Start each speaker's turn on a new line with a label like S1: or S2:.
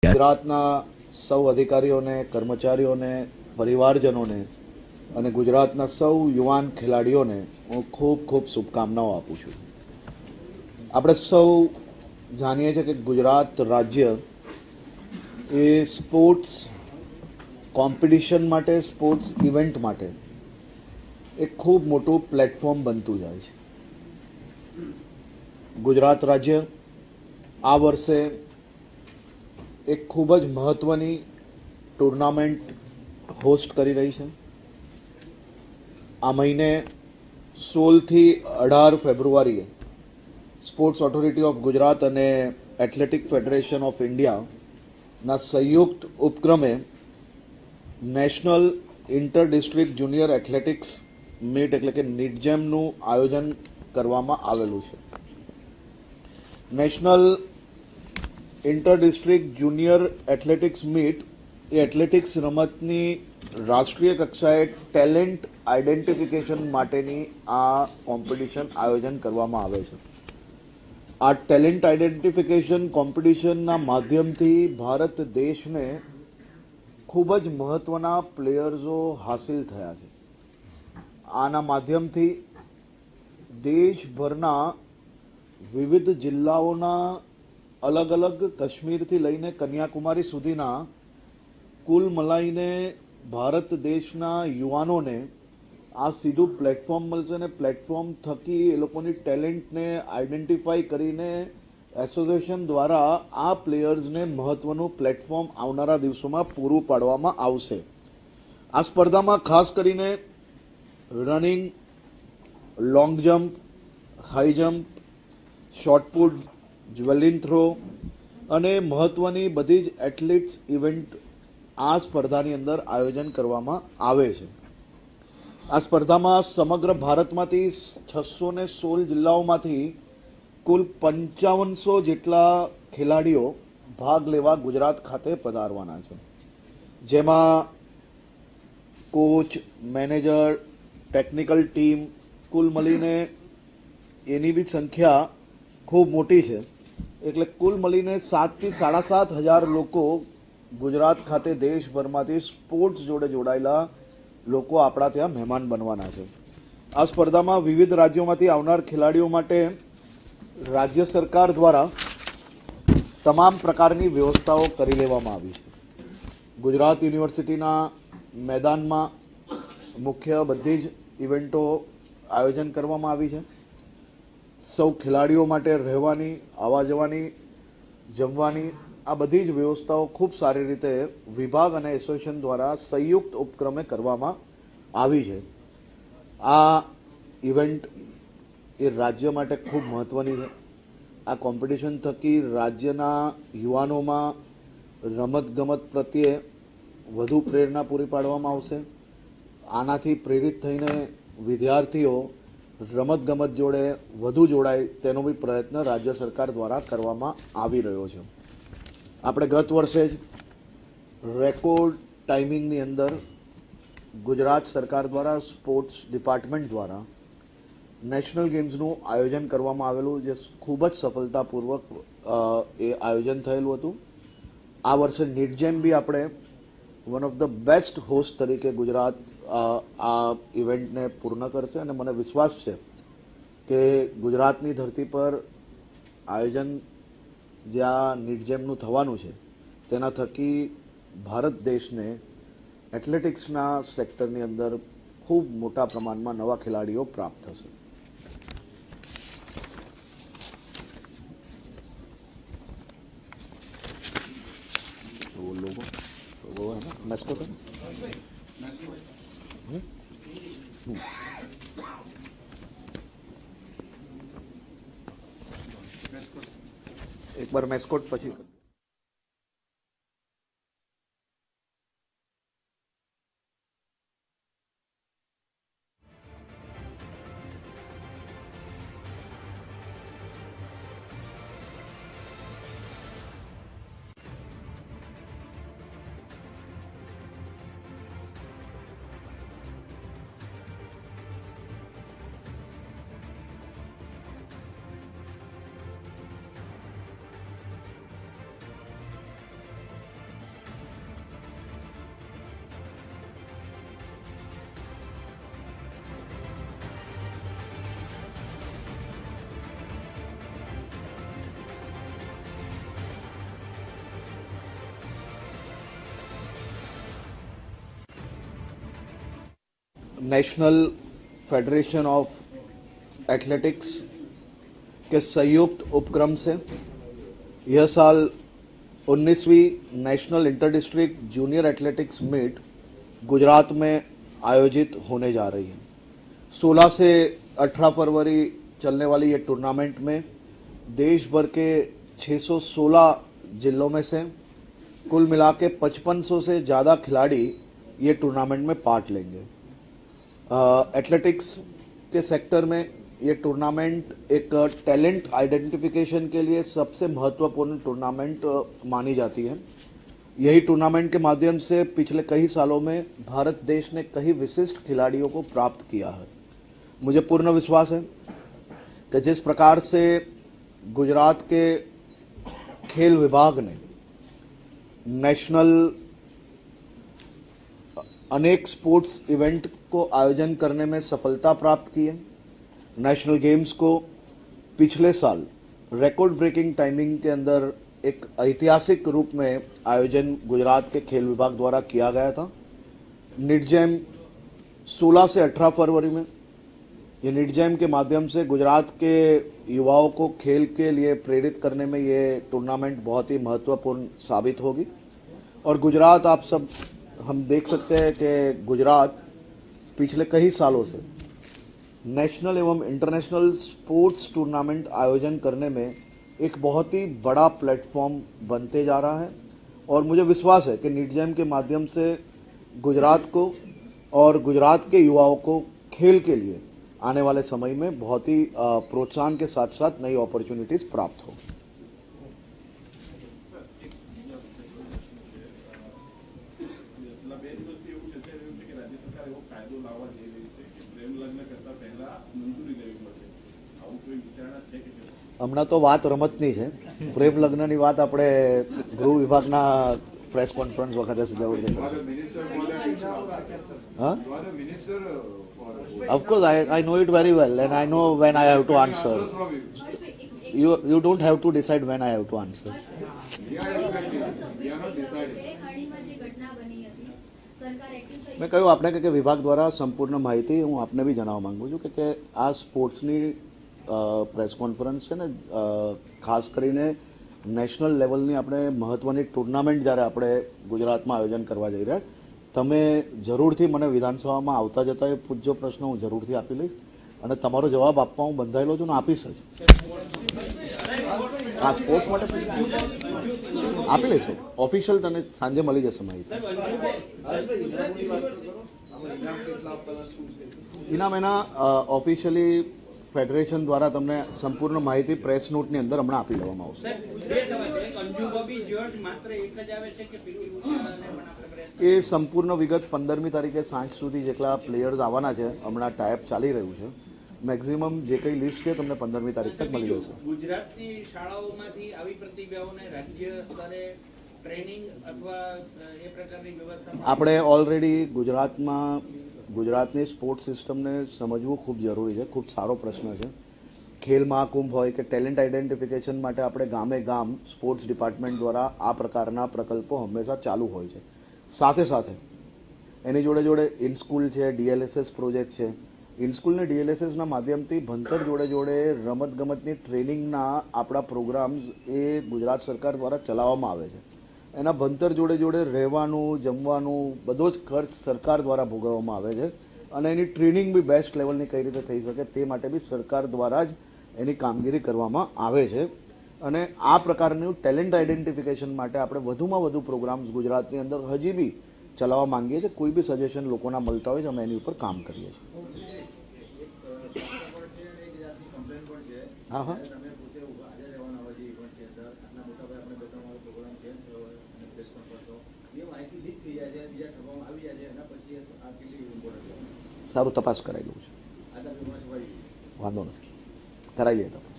S1: ગુજરાતના સૌ અધિકારીઓને, કર્મચારીઓને, પરિવારજનોને અને ગુજરાતના સૌ યુવાન ખેલાડીઓને હું ખૂબ ખૂબ શુભકામનાઓ આપું છું. આપણે સૌ જાણીએ છીએ કે ગુજરાત રાજ્ય એ સ્પોર્ટ્સ કોમ્પિટિશન માટે, સ્પોર્ટ્સ ઇવેન્ટ માટે એક ખૂબ મોટું પ્લેટફોર્મ બનતું જાય છે. ગુજરાત રાજ્ય આ વર્ષે એક ખૂબ જ મહત્ત્વની ટુર્નામેન્ટ હોસ્ટ કરી રહી છે. આ મહિને 16થી 18 ફેબ્રુઆરીએ સ્પોર્ટ્સ ઓથોરિટી ઓફ ગુજરાત અને એથ્લેટિક ફેડરેશન ઓફ ઇન્ડિયાના સંયુક્ત ઉપક્રમે national inter district junior athletics meet એટલે કે નિટજેમનું આયોજન કરવામાં આવેલું છે. National inter district junior athletics meet એ એથ્લેટિક્સ રમતની રાષ્ટ્રીય કક્ષાએ ટેલેન્ટ આઇડેન્ટિફિકેશન માટેની આ કોમ્પિટિશન આયોજન કરવામાં આવે છે. આ ટેલેન્ટ આઇડેન્ટિફિકેશન કોમ્પિટિશનના માધ્યમથી ભારત દેશને ખૂબ જ મહત્ત્વના પ્લેયર્સો હાસિલ થયા છે. આના માધ્યમથી દેશભરના વિવિધ જિલ્લાઓના અલગ અલગ કાશ્મીરથી લઈને કન્યાકુમારી સુધીના કુલ મલાઈને ભારત દેશના યુવાનોને આ સીધું પ્લેટફોર્મ મળશે અને પ્લેટફોર્મ થકી એ લોકોની ટેલેન્ટને આઈડેન્ટિફાઈ કરીને એસોસિએશન દ્વારા આ પ્લેયર્સને મહત્ત્વનું પ્લેટફોર્મ આવનારા દિવસોમાં પૂરું પાડવામાં આવશે. આ સ્પર્ધામાં ખાસ કરીને running, long jump, high jump, shot put, javelin throw અને મહત્ત્વની બધી જ એથ્લેટિક્સ ઇવેન્ટ આ સ્પર્ધાની અંદર આયોજન કરવામાં આવે છે. આ સ્પર્ધામાં સમગ્ર ભારતમાંથી 616 જિલ્લાઓમાંથી કુલ 5500 જેટલા ખેલાડીઓ ભાગ લેવા ગુજરાત ખાતે પધારવાના છે. જેમાં કોચ, મેનેજર, ટેકનિકલ ટીમ કુલ મળીને એની બી સંખ્યા ખૂબ મોટી છે. એટલે કુલ મળીને 7,000 થી 7,500 લોકો ગુજરાત ખાતે દેશભરમાંથી સ્પોર્ટ્સ જોડે જોડાયેલા લોકો આપણા ત્યાં મહેમાન બનવાના છે. આ સ્પર્ધામાં વિવિધ રાજ્યોમાંથી આવનાર ખેલાડીઓ માટે રાજ્ય સરકાર દ્વારા તમામ પ્રકારની વ્યવસ્થાઓ કરી લેવામાં આવી છે. ગુજરાત યુનિવર્સિટીના મેદાનમાં મુખ્ય બધી જ ઇવેન્ટો આયોજન કરવામાં આવી છે. સૌ ખેલાડીઓ માટે રહેવાની, આવવા જવાની, જમવાની આ બધી જ વ્યવસ્થાઓ ખૂબ સારી રીતે વિભાગ અને એસોસિએશન દ્વારા સંયુક્ત ઉપક્રમે કરવામાં આવી છે. આ ઇવેન્ટ એ રાજ્ય માટે ખૂબ મહત્ત્વની છે. આ કોમ્પિટિશન થકી રાજ્યના યુવાનોમાં રમતગમત પ્રત્યે વધુ પ્રેરણા પૂરી પાડવામાં આવશે. આનાથી પ્રેરિત થઈને વિદ્યાર્થીઓ રમતગમત જોડે વધુ જોડાય તેનો બી પ્રયત્ન રાજ્ય સરકાર દ્વારા કરવામાં આવી રહ્યો છે. આપણે ગત વર્ષે જ રેકોર્ડ ટાઈમિંગની અંદર ગુજરાત સરકાર દ્વારા સ્પોર્ટ્સ ડિપાર્ટમેન્ટ દ્વારા નેશનલ ગેમ્સનું આયોજન કરવામાં આવેલું, જે ખૂબ જ સફળતાપૂર્વક એ આયોજન થયેલું હતું. આ વર્ષે નિટજેમ બી આપણે one of the best host તરીકે ગુજરાત આ ઇવેન્ટને પૂર્ણ કરશે અને મને વિશ્વાસ છે કે ગુજરાતની ધરતી પર આયોજન જ્યાં નિટજેમનું થવાનું છે તેના થકી ભારત દેશને એથ્લેટિક્સના સેક્ટરની અંદર ખૂબ મોટા પ્રમાણમાં નવા ખેલાડીઓ પ્રાપ્ત થશે. મેસ્કોટ એક બાર મેસ્કોટ પછી नेशनल फेडरेशन ऑफ एथलेटिक्स के संयुक्त उपक्रम से यह साल 19वीं national inter district junior athletics meet Gujarat में आयोजित होने जा रही है। 16 से 18 फरवरी चलने वाली ये टूर्नामेंट में देश भर के 616 जिलों में से कुल मिला के 5500 से ज़्यादा खिलाड़ी ये टूर्नामेंट में पार्ट लेंगे। एथलेटिक्स के सेक्टर में ये टूर्नामेंट एक टैलेंट आइडेंटिफिकेशन के लिए सबसे महत्वपूर्ण टूर्नामेंट मानी जाती है। यही टूर्नामेंट के माध्यम से पिछले कई सालों में भारत देश ने कई विशिष्ट खिलाड़ियों को प्राप्त किया है। मुझे पूर्ण विश्वास है कि जिस प्रकार से गुजरात के खेल विभाग ने नेशनल अनेक स्पोर्ट्स इवेंट को आयोजन करने में सफलता प्राप्त की है, नेशनल गेम्स को पिछले साल रिकॉर्ड ब्रेकिंग टाइमिंग के अंदर एक ऐतिहासिक रूप में आयोजन गुजरात के खेल विभाग द्वारा किया गया था। निटजैम 16 से 18 फरवरी में ये निटजैम के माध्यम से गुजरात के युवाओं को खेल के लिए प्रेरित करने में ये टूर्नामेंट बहुत ही महत्वपूर्ण साबित होगी। और गुजरात आप सब हम देख सकते हैं कि गुजरात पिछले कई सालों से नेशनल एवं इंटरनेशनल स्पोर्ट्स टूर्नामेंट आयोजन करने में एक बहुत ही बड़ा प्लेटफॉर्म बनते जा रहा है। और मुझे विश्वास है कि निटजैम के माध्यम से गुजरात को और गुजरात के युवाओं को खेल के लिए आने वाले समय में बहुत ही प्रोत्साहन के साथ साथ नई अपॉर्चुनिटीज प्राप्त हो। હમણાં તો વાત રમતની છે, પ્રેમ લગ્નની વાત આપણે ગૃહ વિભાગના પ્રેસ કોન્ફરન્સ વખતે જરૂર છે. હા, of course I know it very well and I know when I have to answer. You don't have to decide when I have to answer. મેં કહ્યું આપણે કે વિભાગ દ્વારા સંપૂર્ણ માહિતી હું આપને બી જણાવવા માંગુ છું કે આ સ્પોર્ટ્સની પ્રેસ કોન્ફરન્સ છે ને, ખાસ કરીને નેશનલ લેવલની આપણે મહત્વની ટુર્નામેન્ટ જ્યારે આપણે ગુજરાતમાં આયોજન કરવા જઈ રહ્યા, તમે જરૂરથી મને વિધાનસભામાં આવતા જતા એ પૂછજો પ્રશ્ન હું જરૂરથી આપી લઈશ અને તમારો જવાબ આપવા હું બંધાયેલો છું ને આપીશ જ. આ સ્પોર્ટ્સ માટે આપી લઈશું, ઓફિશિયલ તને સાંજે મળી જશે માહિતી. ઇનામ એના ઓફિશિયલી ફેડરેશન દ્વારા તમને સંપૂર્ણ માહિતી પ્રેસ નોટની અંદર હમણાં આપી દેવામાં આવશે. એ સંપૂર્ણ વિગત 15મી તારીખે સાંજ સુધી જેટલા પ્લેયર્સ આવવાના છે, હમણાં ટાઈપ ચાલી રહ્યું છે, મેક્સિમમ જે કંઈ લિસ્ટ છે તમને 15મી તારીખ તક મળી જશે.
S2: ગુજરાતની શાળાઓમાંથી આવી પ્રતિભાઓને રાજ્ય સ્તરે ટ્રેનિંગ અથવા એ પ્રકારની વ્યવસ્થા
S1: આપણે ઓલરેડી ગુજરાતની સ્પોર્ટ્સ સિસ્ટમને સમજવું ખૂબ જરૂરી છે. ખૂબ સારો પ્રશ્ન છે. ખેલ મહાકુંભ હોય કે ટેલેન્ટ આઇડેન્ટિફિકેશન માટે આપણે ગામે ગામ સ્પોર્ટ્સ ડિપાર્ટમેન્ટ દ્વારા આ પ્રકારના પ્રકલ્પો હંમેશા ચાલુ હોય છે. સાથે સાથે એની જોડે જોડે ઇનસ્કૂલ છે, DLSS પ્રોજેક્ટ છે. ઇનસ્કૂલ ને DLSSના માધ્યમથી ભણતર જોડે જોડે રમતગમતની ટ્રેનિંગના આપણા પ્રોગ્રામ્સ એ ગુજરાત સરકાર દ્વારા ચલાવવામાં આવે છે. એના ભણતર જોડે જોડે રહેવાનું, જમવાનું બધો જ ખર્ચ સરકાર દ્વારા ભોગવવામાં આવે છે અને એની ટ્રેનિંગ બી બેસ્ટ લેવલની કઈ રીતે થઈ શકે તે માટે બી સરકાર દ્વારા જ એની કામગીરી કરવામાં આવે છે. અને આ પ્રકારનું ટેલેન્ટ આઇડેન્ટિફિકેશન માટે આપણે વધુમાં વધુ પ્રોગ્રામ્સ ગુજરાતની અંદર હજી બી ચલાવવા માંગીએ છીએ. કોઈ બી સજેશન લોકોના મળતા હોય છે અમે એની ઉપર કામ કરીએ છીએ. હા હા, સારું તપાસ કરાયેલું છે, વાંધો નથી, કરાવી લઈએ તપાસ.